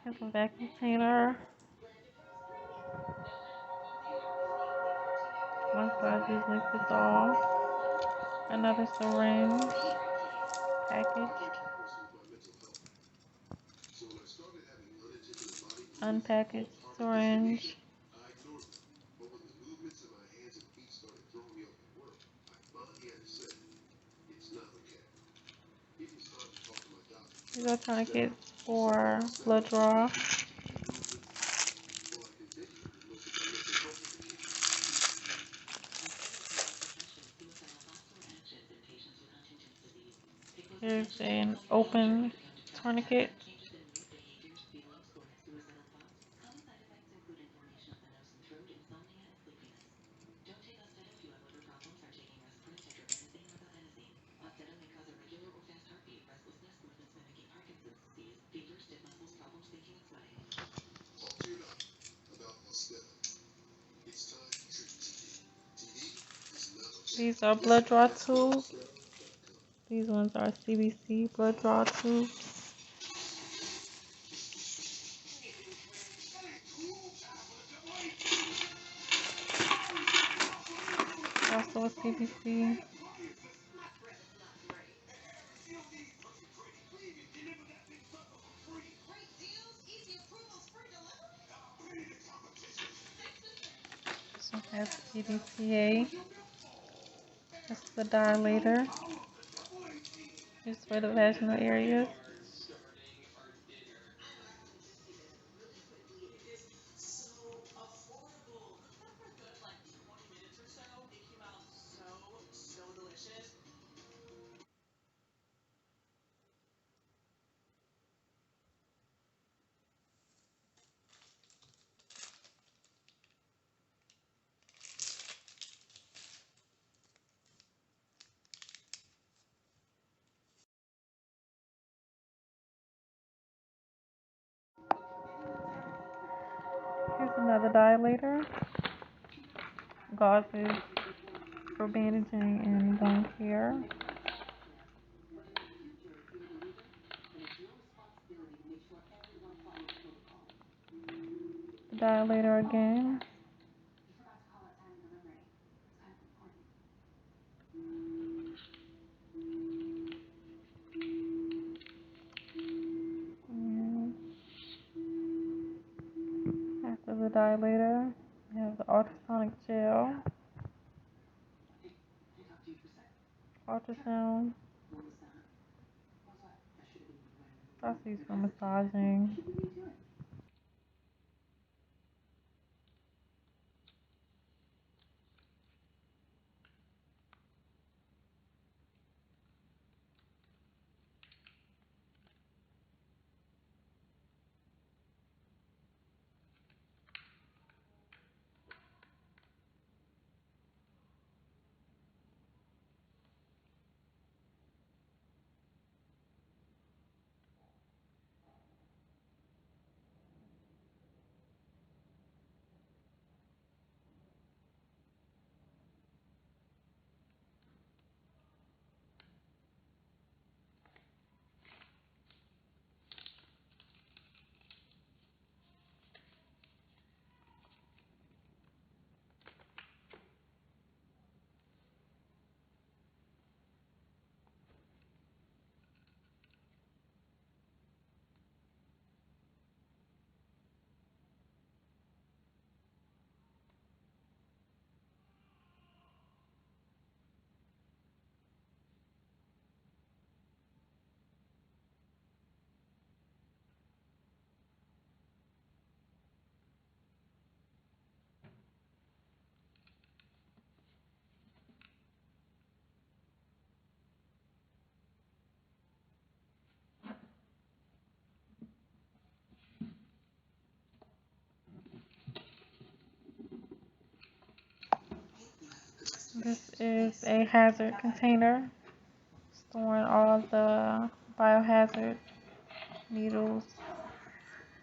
Here's a vacuum cleaner. One size usually fits all. Another syringe package. Unpackaged syringe. These are tourniquets for blood draw. Here's an open tourniquet. These are blood draw tubes. These ones are CBC blood draw tubes. Also a CBC. This one has PDTA. This is the dilator. Used for the vaginal areas. Here's another dilator. Gauzes for bandaging and bone care. The dilator again. And after the dilator, we have the ultrasonic gel, ultrasound. That's used for massaging. This is a hazard container storing all the biohazard needles,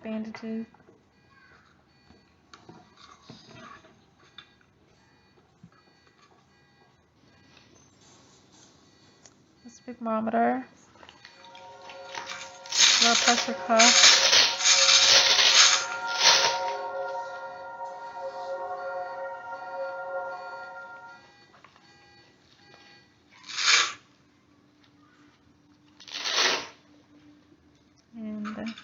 bandages. A sphygmometer. blood pressure cuff. And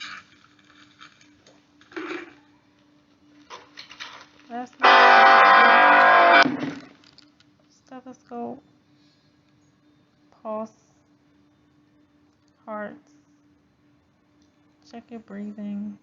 that's my stethoscope, pulse, heart, check your breathing.